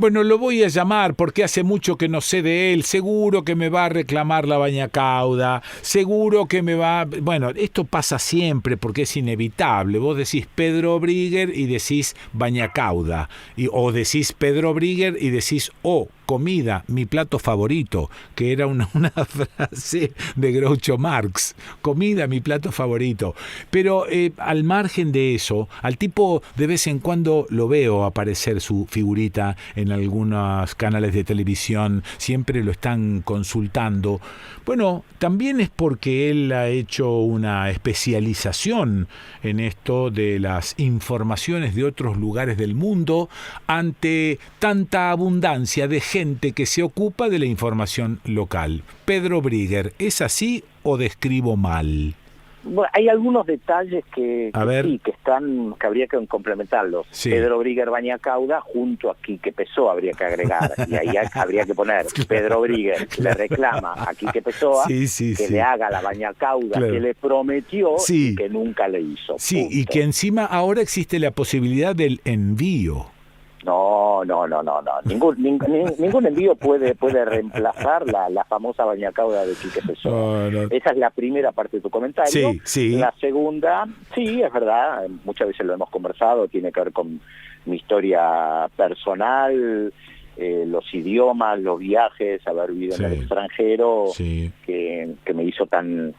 Bueno, lo voy a llamar porque hace mucho que no sé de él. Seguro que me va a reclamar la bañacauda. Seguro que me va... Bueno, esto pasa siempre porque es inevitable. Vos decís Pedro Brigger y decís bañacauda. O decís Pedro Brigger y decís, comida, mi plato favorito, que era una frase de Groucho Marx. Comida, mi plato favorito. Pero al margen de eso, al tipo de vez en cuando lo veo aparecer su figurita en algunos canales de televisión, siempre lo están consultando. Bueno, también es porque él ha hecho una especialización en esto de las informaciones de otros lugares del mundo ante tanta abundancia de gente que se ocupa de la información local. Pedro Brigger, ¿es así o describo mal? Bueno, hay algunos detalles que sí, que habría que complementarlos. Sí. Pedro Brigger Bañacauda junto a Quique Pessoa habría que agregar, y ahí habría que poner Pedro Brigger le reclama a Quique Pessoa que le haga la bañacauda que le prometió y que nunca le hizo. Sí, punto. Y que encima ahora existe la posibilidad del envío. No. Ningún envío puede reemplazar la famosa bañacauda de Quique Pessoa. No. Esa es la primera parte de tu comentario. Sí. La segunda, sí, es verdad, muchas veces lo hemos conversado, tiene que ver con mi historia personal, los idiomas, los viajes, haber vivido en el extranjero, que me hizo tan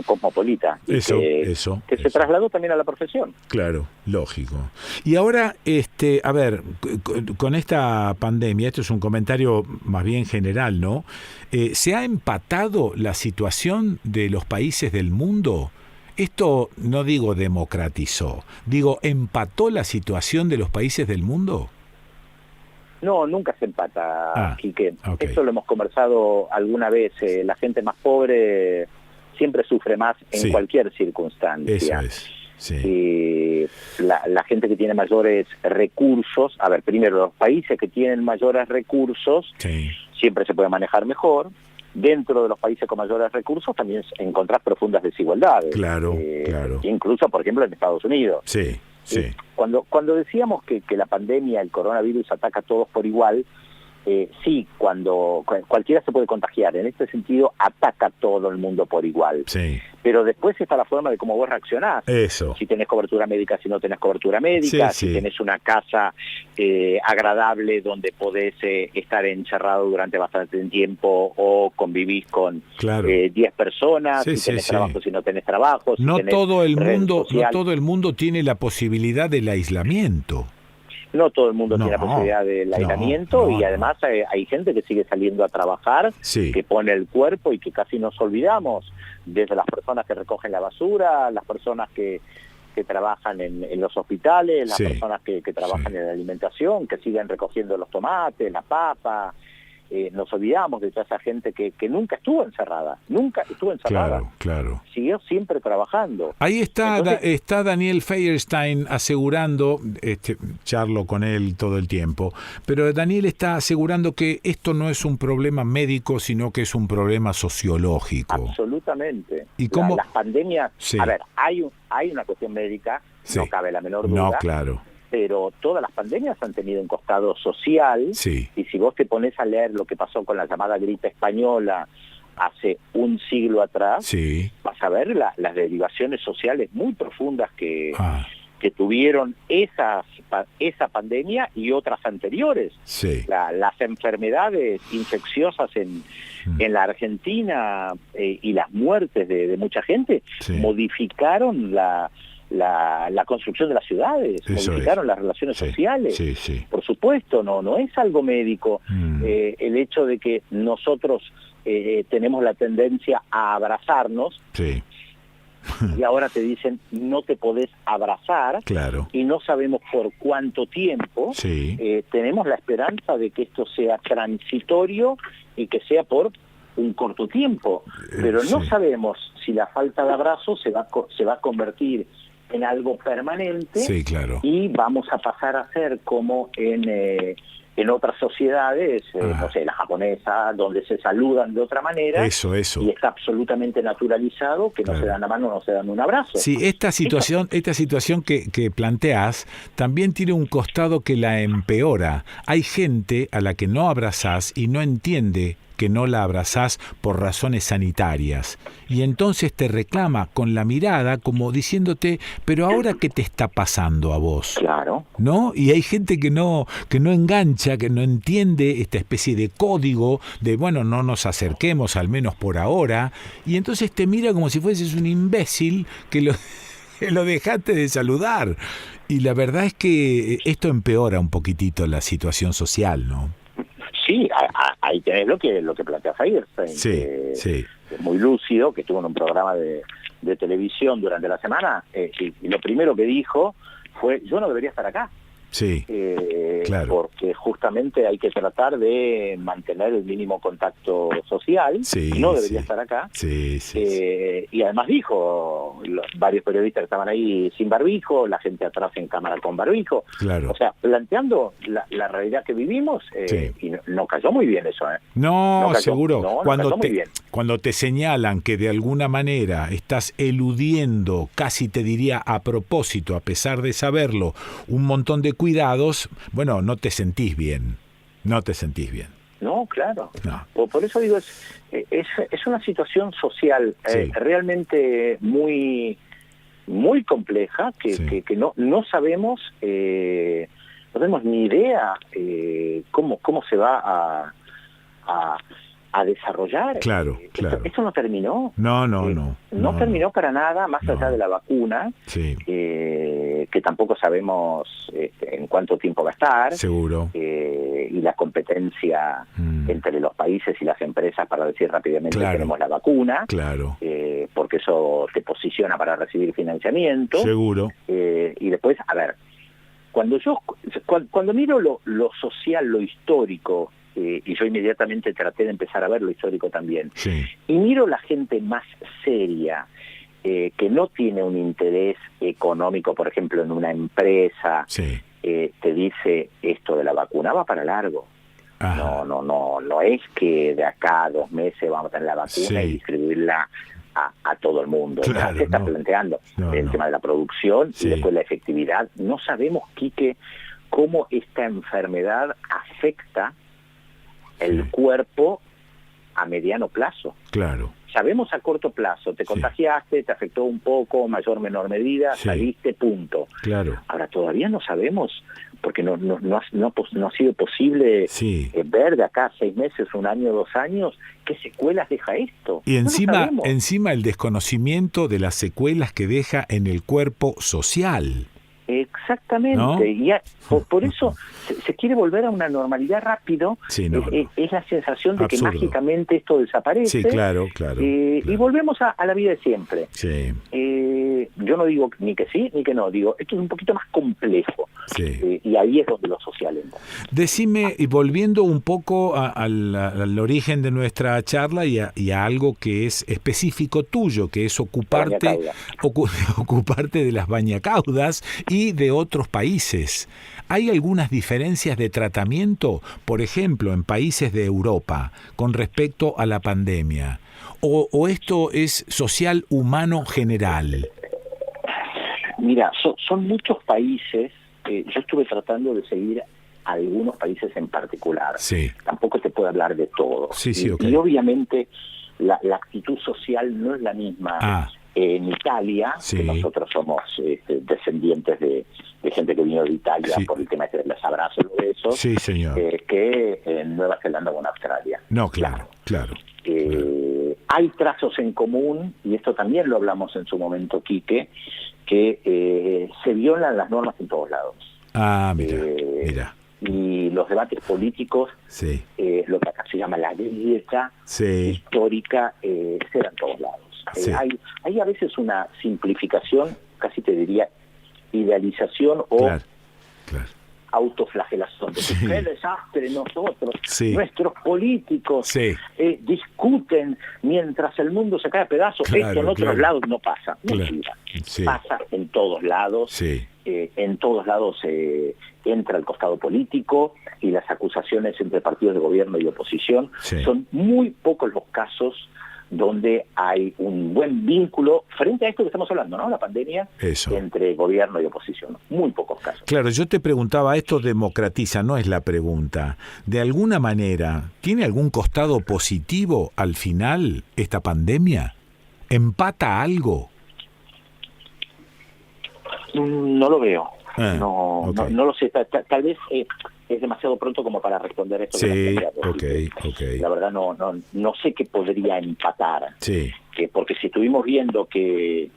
cosmopolita, que se trasladó también a la profesión. Claro, lógico. Y ahora, a ver, con esta pandemia, esto es un comentario más bien general, ¿no? ¿Se ha empatado la situación de los países del mundo? Esto no digo democratizó, digo empató la situación de los países del mundo. No, nunca se empata, Quique. Esto lo hemos conversado alguna vez. La gente más pobre siempre sufre más en cualquier circunstancia. Eso es. Sí. Y la gente que tiene mayores recursos, a ver, primero, los países que tienen mayores recursos siempre se puede manejar mejor. Dentro de los países con mayores recursos también encontrás profundas desigualdades. Claro. Incluso, por ejemplo, en Estados Unidos. Sí. Cuando decíamos que la pandemia, el coronavirus, ataca a todos por igual, cuando cualquiera se puede contagiar, en este sentido ataca a todo el mundo por igual. Pero después está la forma de cómo vos reaccionás. Eso. Si tenés cobertura médica, si no tenés cobertura médica, si tenés una casa agradable donde podés estar encerrado durante bastante tiempo o convivís con 10 personas, si tenés trabajo, si no tenés trabajo. No todo el mundo tiene la posibilidad del aislamiento. No todo el mundo tiene la posibilidad del aislamiento y además hay gente que sigue saliendo a trabajar, que pone el cuerpo y que casi nos olvidamos, desde las personas que recogen la basura, las personas que trabajan en los hospitales, las personas que trabajan en la alimentación, que siguen recogiendo los tomates, la papa. Nos olvidamos de toda esa gente que nunca estuvo encerrada, Claro. Siguió siempre trabajando. Ahí está. Entonces, está Daniel Feierstein asegurando, charlo con él todo el tiempo, pero Daniel está asegurando que esto no es un problema médico, sino que es un problema sociológico. Absolutamente. ¿Y cómo? Las pandemias, a ver, hay una cuestión médica, no cabe la menor duda. No, claro. Pero todas las pandemias han tenido un costado social, y si vos te pones a leer lo que pasó con la llamada gripe española hace un siglo atrás, vas a ver las derivaciones sociales muy profundas que tuvieron esa pandemia y otras anteriores. Las enfermedades infecciosas en la Argentina y las muertes de mucha gente modificaron la construcción de las ciudades, modificaron las relaciones sociales. Por supuesto, no es algo médico. El hecho de que nosotros tenemos la tendencia a abrazarnos, y ahora te dicen no te podés abrazar, y no sabemos por cuánto tiempo, tenemos la esperanza de que esto sea transitorio y que sea por un corto tiempo, pero no sabemos si la falta de abrazo se va a convertir en algo permanente, y vamos a pasar a ser como en en otras sociedades, no sé, la japonesa, donde se saludan de otra manera, eso. Y está absolutamente naturalizado que no se dan la mano, no se dan un abrazo. Sí, esta situación que planteás también tiene un costado que la empeora. Hay gente a la que no abrazás y no entiende que no la abrazás por razones sanitarias. Y entonces te reclama con la mirada como diciéndote, pero ahora ¿qué te está pasando a vos? Claro. ¿No? Y hay gente que no engancha, que no entiende esta especie de código de, bueno, no nos acerquemos al menos por ahora, y entonces te mira como si fueses un imbécil que lo dejaste de saludar. Y la verdad es que esto empeora un poquitito la situación social, ¿no? Sí, ahí tenés lo que plantea Feierstein, sí. Muy lúcido, que estuvo en un programa de televisión durante la semana, y lo primero que dijo fue, yo no debería estar acá. Sí, claro. Porque justamente hay que tratar de mantener el mínimo contacto social, y no debería estar acá. Sí. Y además dijo, varios periodistas que estaban ahí sin barbijo, la gente atrás en cámara con barbijo. Claro. O sea, planteando la realidad que vivimos, y no cayó muy bien eso. No, seguro. Cuando te señalan que de alguna manera estás eludiendo, casi te diría a propósito, a pesar de saberlo, un montón de cuidados, bueno, no te sentís bien. No, claro. No. Por eso digo, es una situación social realmente muy muy compleja que no sabemos, no tenemos ni idea cómo se va a desarrollar. Claro. Esto no terminó. No terminó para nada, más allá de la vacuna, que tampoco sabemos en cuánto tiempo va a estar. Seguro. Y la competencia entre los países y las empresas para decir rápidamente que tenemos la vacuna. Claro. Porque eso te posiciona para recibir financiamiento. Seguro. Y después, a ver, cuando miro lo social, lo histórico, y yo inmediatamente traté de empezar a ver lo histórico también, y miro la gente más seria, que no tiene un interés económico, por ejemplo, en una empresa, te dice esto de la vacuna va para largo. Ajá. No es que de acá a 2 meses vamos a tener la vacuna y distribuirla a todo el mundo. Claro, se está planteando el tema de la producción y después la efectividad. No sabemos, Quique, cómo esta enfermedad afecta el cuerpo a mediano plazo. Claro. Sabemos a corto plazo, te contagiaste, te afectó un poco, mayor o menor medida, saliste, punto. Claro. Ahora todavía no sabemos, porque no ha sido posible ver de acá a 6 meses, 1 año, 2 años, qué secuelas deja esto. Y encima el desconocimiento de las secuelas que deja en el cuerpo social. Exactamente, ¿no? Y por eso se quiere volver a una normalidad rápido. Es la sensación de que mágicamente esto desaparece. Claro. Y volvemos a la vida de siempre. Yo no digo ni que sí ni que no, digo, esto es un poquito más complejo. Y ahí es donde lo social entra. Decime, y volviendo un poco al origen de nuestra charla y a algo que es específico tuyo, que es ocuparte de las bañacaudas y de otros países. ¿Hay algunas diferencias de tratamiento, por ejemplo, en países de Europa con respecto a la pandemia? ¿O esto es social humano general? Mira, son muchos países. Yo estuve tratando de seguir algunos países en particular. Tampoco te puedo hablar de todos. Y obviamente la actitud social no es la misma en Italia, que nosotros somos descendientes de gente que vino de Italia por el tema de los abrazos y besos, que en Nueva Zelanda o en Australia. Claro. Hay trazos en común, y esto también lo hablamos en su momento, Quique, que se violan las normas en todos lados. Mira. Y los debates políticos, lo que acá se llama la grieta histórica, se da en todos lados. Hay a veces una simplificación, casi te diría idealización o autoflagelación. ¡Qué desastre nosotros! Nuestros políticos discuten mientras el mundo se cae a pedazos. Esto en otros lados no pasa. Mentira. Pasa en todos lados. en todos lados entra el costado político y las acusaciones entre partidos de gobierno y oposición. Son muy pocos los casos donde hay un buen vínculo frente a esto que estamos hablando, ¿no? La pandemia, entre gobierno y oposición. Muy pocos casos. Claro, yo te preguntaba, esto democratiza, no es la pregunta. De alguna manera, ¿tiene algún costado positivo al final esta pandemia? ¿Empata algo? No lo veo. No lo sé. Tal vez es demasiado pronto como para responder esto. La verdad no sé qué podría empatar. Porque si estuvimos viendo que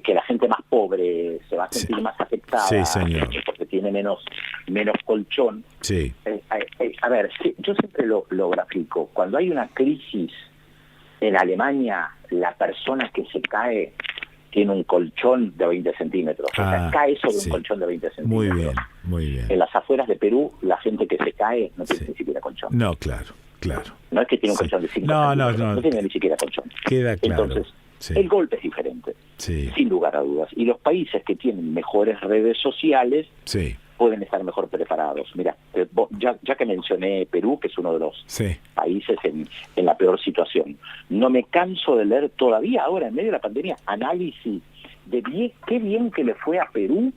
la gente más pobre se va a sentir más afectada porque tiene menos colchón. A ver, yo siempre lo grafico. Cuando hay una crisis en Alemania, la persona que se cae tiene un colchón de 20 centímetros. O sea, cae sobre un colchón de 20 centímetros. Muy bien. En las afueras de Perú, la gente que se cae no tiene ni siquiera colchón. No, claro. No es que tiene un colchón de 5 centímetros, no tiene ni siquiera colchón. Queda claro. Entonces, el golpe es diferente, sin lugar a dudas. Y los países que tienen mejores redes sociales pueden estar mejor preparados. Mira, ya que mencioné Perú, que es uno de los países en la peor situación, no me canso de leer todavía ahora, en medio de la pandemia, análisis de qué bien que le fue a Perú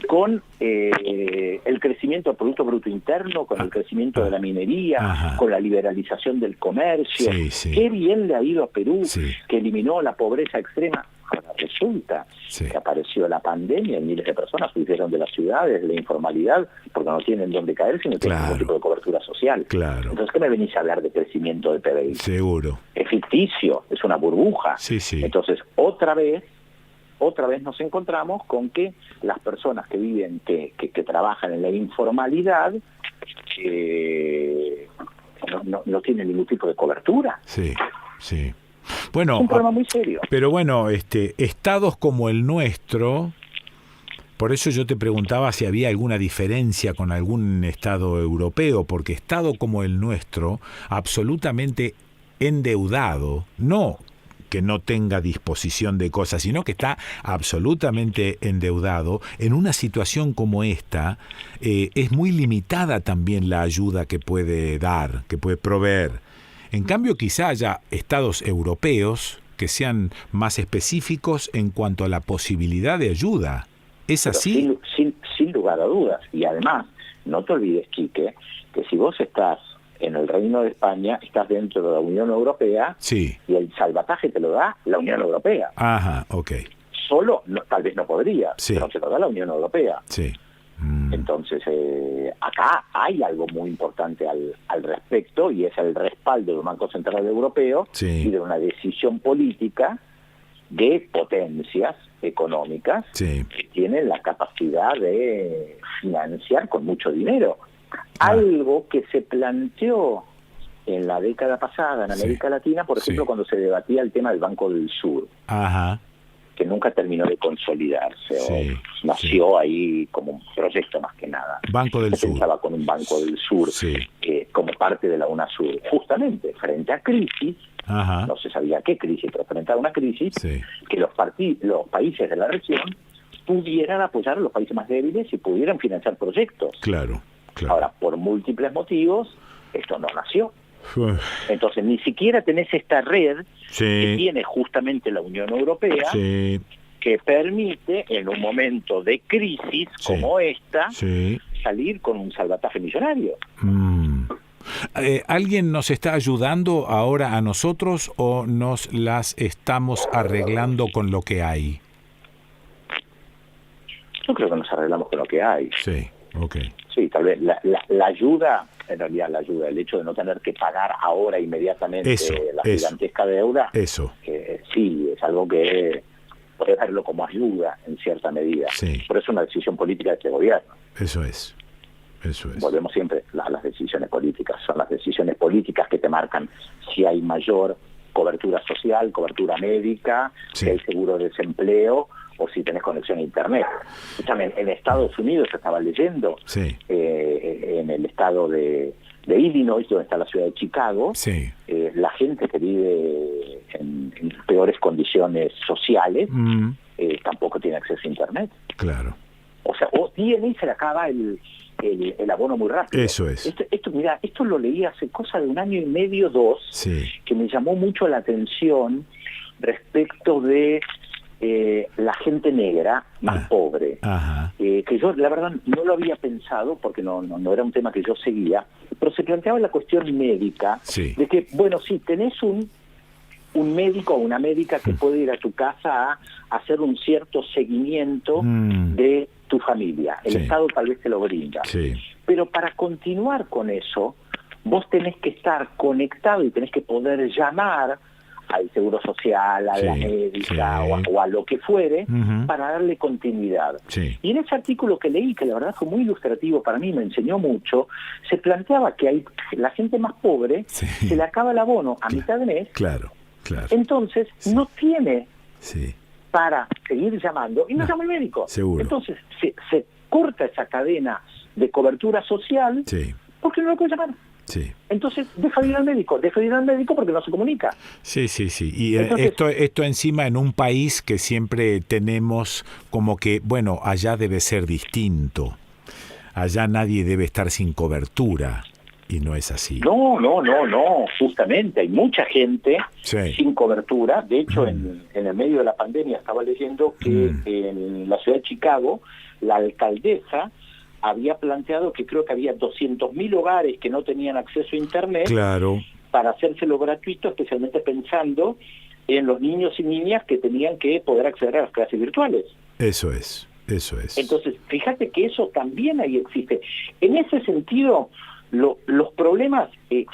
con el crecimiento del Producto Bruto Interno, con el crecimiento de la minería, con la liberalización del comercio. Qué bien le ha ido a Perú, que eliminó la pobreza extrema. Ahora resulta que apareció la pandemia y miles de personas huyeron de las ciudades, de la informalidad, porque no tienen dónde caerse y no tienen ningún tipo de cobertura social. Entonces, ¿qué me venís a hablar de crecimiento del PBI? Seguro. Es ficticio, es una burbuja. Entonces, otra vez nos encontramos con que las personas que viven, que trabajan en la informalidad, no tienen ningún tipo de cobertura. Bueno, es un problema muy serio. Pero bueno, estados como el nuestro, por eso yo te preguntaba si había alguna diferencia con algún estado europeo, porque estado como el nuestro, absolutamente endeudado, no que no tenga disposición de cosas, sino que está absolutamente endeudado, en una situación como esta, es muy limitada también la ayuda que puede dar, que puede proveer. En cambio, quizá haya estados europeos que sean más específicos en cuanto a la posibilidad de ayuda. ¿Es así? Sin lugar a dudas. Y además, no te olvides, Quique, que si vos estás en el Reino de España, estás dentro de la Unión Europea y el salvataje te lo da la Unión Europea. Solo, tal vez no podría, pero te lo da la Unión Europea. Entonces, acá hay algo muy importante al respecto, y es el respaldo del Banco Central Europeo y de una decisión política de potencias económicas que tienen la capacidad de financiar con mucho dinero. Algo que se planteó en la década pasada en América Latina, por ejemplo, cuando se debatía el tema del Banco del Sur. Que nunca terminó de consolidarse, o nació ahí como un proyecto más que nada. Banco del Sur. Pensaba con un Banco del Sur como parte de la UNASUR, justamente frente a crisis, no se sabía qué crisis, pero frente a una crisis, que los países de la región pudieran apoyar a los países más débiles y pudieran financiar proyectos. Ahora, por múltiples motivos, esto no nació. Entonces, ni siquiera tenés esta red que tiene justamente la Unión Europea, que permite, en un momento de crisis como esta, salir con un salvataje millonario. ¿Alguien nos está ayudando ahora a nosotros o nos las estamos arreglando con lo que hay? Yo creo que nos arreglamos con lo que hay. Sí, tal vez la ayuda, en realidad la ayuda, el hecho de no tener que pagar ahora inmediatamente la gigantesca deuda, sí, es algo que puede verlo como ayuda en cierta medida. Pero es una decisión política de este gobierno. Eso es. Volvemos siempre a las decisiones políticas. Son las decisiones políticas que te marcan si hay mayor cobertura social, cobertura médica, si hay seguro de desempleo, o si tenés conexión a internet. Escúchame, en Estados Unidos estaba leyendo, en el estado de Illinois, donde está la ciudad de Chicago, la gente que vive en peores condiciones sociales tampoco tiene acceso a internet. o sea, o tiene y se le acaba el abono muy rápido. Eso es. Mira, esto lo leí hace cosa de 1 año y medio, 2, sí, que me llamó mucho la atención respecto de la gente negra más pobre, que yo la verdad no lo había pensado porque no era un tema que yo seguía, pero se planteaba la cuestión médica, sí, de que, bueno, sí, tenés un médico o una médica que puede ir a tu casa a hacer un cierto seguimiento de tu familia. El Estado tal vez te lo brinda. Sí. Pero para continuar con eso, vos tenés que estar conectado y tenés que poder llamar al Seguro Social, a la médica o a lo que fuere, para darle continuidad. Sí. Y en ese artículo que leí, que la verdad fue muy ilustrativo para mí, me enseñó mucho, se planteaba que la gente más pobre se le acaba el abono a mitad de mes. Claro. Entonces no tiene para seguir llamando y no llama al médico. Seguro. Entonces se corta esa cadena de cobertura social porque no lo puede llamar. Sí. Entonces deja de ir al médico porque no se comunica. Sí. Y entonces, esto encima en un país que siempre tenemos como que, bueno, allá debe ser distinto. Allá nadie debe estar sin cobertura. Y no es así. No, justamente hay mucha gente sin cobertura. De hecho, en el medio de la pandemia estaba leyendo que en la ciudad de Chicago, la alcaldesa había planteado que creo que había 200.000 hogares que no tenían acceso a Internet para hacérselo gratuito, especialmente pensando en los niños y niñas que tenían que poder acceder a las clases virtuales. Eso es. Entonces, fíjate que eso también ahí existe. En ese sentido, los problemas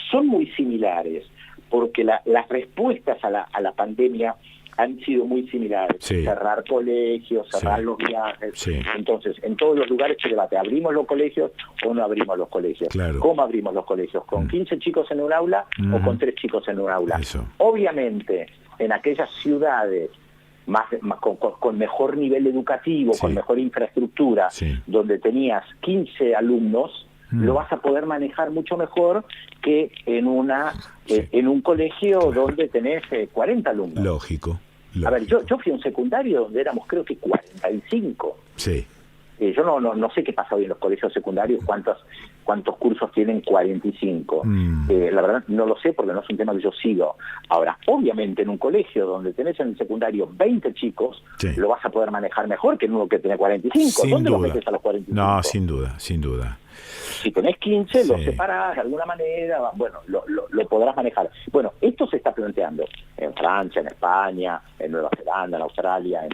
son muy similares, porque las respuestas a la pandemia han sido muy similares. Cerrar colegios, cerrar los viajes. Entonces, en todos los lugares se debate, ¿abrimos los colegios o no abrimos los colegios? Claro. ¿Cómo abrimos los colegios? ¿Con 15 chicos en un aula o con 3 chicos en un aula? Eso. Obviamente, en aquellas ciudades con mejor nivel educativo, con mejor infraestructura, donde tenías 15 alumnos, lo vas a poder manejar mucho mejor que en un colegio donde tenés 40 alumnos. Lógico. A ver, yo fui a un secundario donde éramos creo que 45. Sí. Yo no sé qué pasa hoy en los colegios secundarios, cuántos cursos tienen 45. La verdad no lo sé porque no es un tema que yo sigo. Ahora, obviamente en un colegio donde tenés en el secundario 20 chicos, lo vas a poder manejar mejor que en uno que tiene 45. ¿Dónde lo metes a los 45? No, sin duda. Si tenés 15, lo separás de alguna manera, bueno, lo podrás manejar. Bueno, esto se está planteando en Francia, en España, en Nueva Zelanda, en Australia,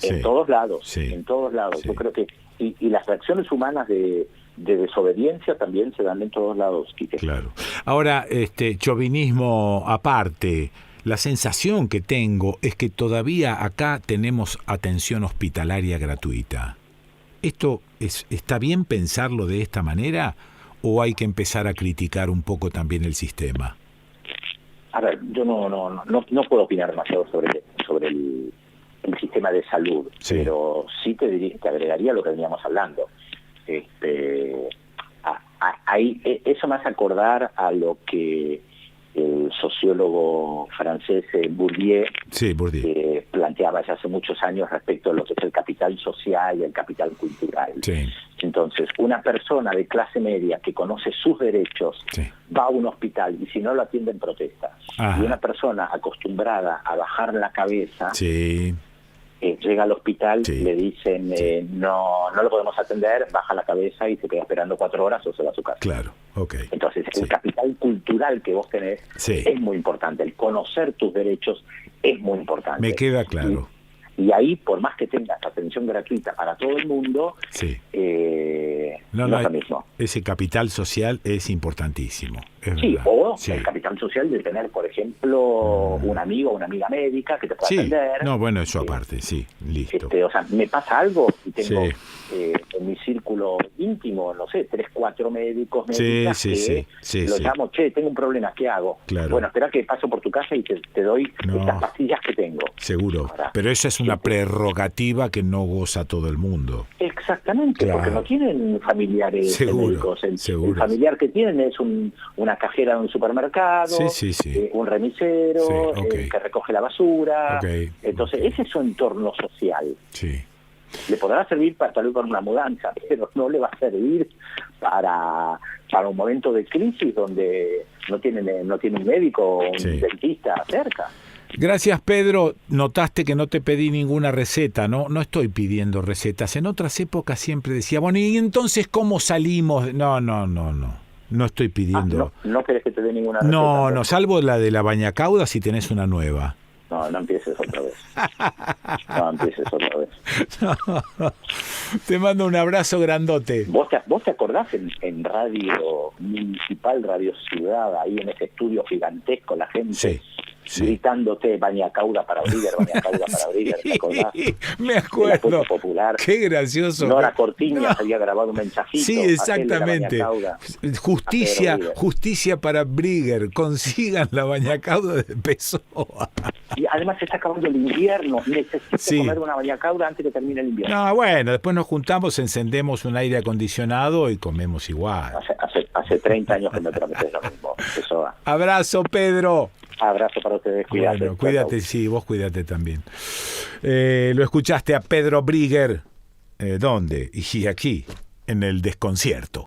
en todos lados. En todos lados. Yo creo que y las reacciones humanas de desobediencia también se dan en todos lados, Quique. Claro. Ahora, chauvinismo aparte, la sensación que tengo es que todavía acá tenemos atención hospitalaria gratuita. ¿Esto está bien pensarlo de esta manera o hay que empezar a criticar un poco también el sistema? A ver, yo no puedo opinar demasiado sobre el sistema de salud, pero sí te agregaría lo que veníamos hablando. Ahí eso me hace acordar a lo que el sociólogo francés Bourdieu planteaba ya hace muchos años respecto a lo que es el capital social y el capital cultural. Entonces, una persona de clase media que conoce sus derechos va a un hospital y si no lo atienden protesta. Y una persona acostumbrada a bajar la cabeza llega al hospital, le dicen no lo podemos atender, baja la cabeza y se queda esperando 4 horas o se va a su casa. Claro, Entonces, el capital cultural que vos tenés es muy importante. El conocer tus derechos es muy importante. Me queda claro. Y ahí, por más que tengas atención gratuita para todo el mundo, no es lo mismo. Ese capital social es importantísimo. El capital social de tener, por ejemplo, un amigo o una amiga médica que te pueda atender. No, bueno, eso aparte, listo. O sea, me pasa algo y tengo en mi círculo íntimo, no sé, 3, 4 médicos, médicas lo llamo, tengo un problema, ¿qué hago? Claro. Bueno, espera que paso por tu casa y te doy estas pastillas que tengo. Seguro, pero esa es una prerrogativa que no goza todo el mundo. Exactamente, porque no tienen familiares médicos. El familiar que tienen es una cajera de un supermercado, un remisero, que recoge la basura. Entonces, ese es su entorno social. Le podrá servir para tal vez para una mudanza, pero no le va a servir para un momento de crisis donde no tiene un médico o un dentista cerca. Gracias, Pedro. Notaste que no te pedí ninguna receta, ¿no? No estoy pidiendo recetas. En otras épocas siempre decía, bueno, ¿y entonces cómo salimos? No. No estoy pidiendo. ¿No querés que te dé ninguna receta? No, salvo la de la bañacauda si tenés una nueva. No empieces otra vez. No empieces otra vez. No. Te mando un abrazo grandote. ¿Vos te acordás en Radio Municipal, Radio Ciudad, ahí en ese estudio gigantesco, la gente gritándote bañacauda para Brigger, bañacauda para Brigger? ¿Te acordás? Me acuerdo. Popular. Qué gracioso. Nora Cortiñas había grabado un mensajito. Sí, exactamente. Justicia para Brigger. Consigan la bañacauda de Pessoa. Y además se está acabando el invierno. Necesito comer una bañacauda antes que termine el invierno. No, bueno, después nos juntamos, encendemos un aire acondicionado y comemos igual. Hace 30 años que me prometes lo mismo, Pessoa. Abrazo, Pedro. Abrazo para ustedes, cuídate. Bueno, cuídate, sí, vos cuídate también. Lo escuchaste a Pedro Brigger. ¿Dónde? Y aquí, en el desconcierto.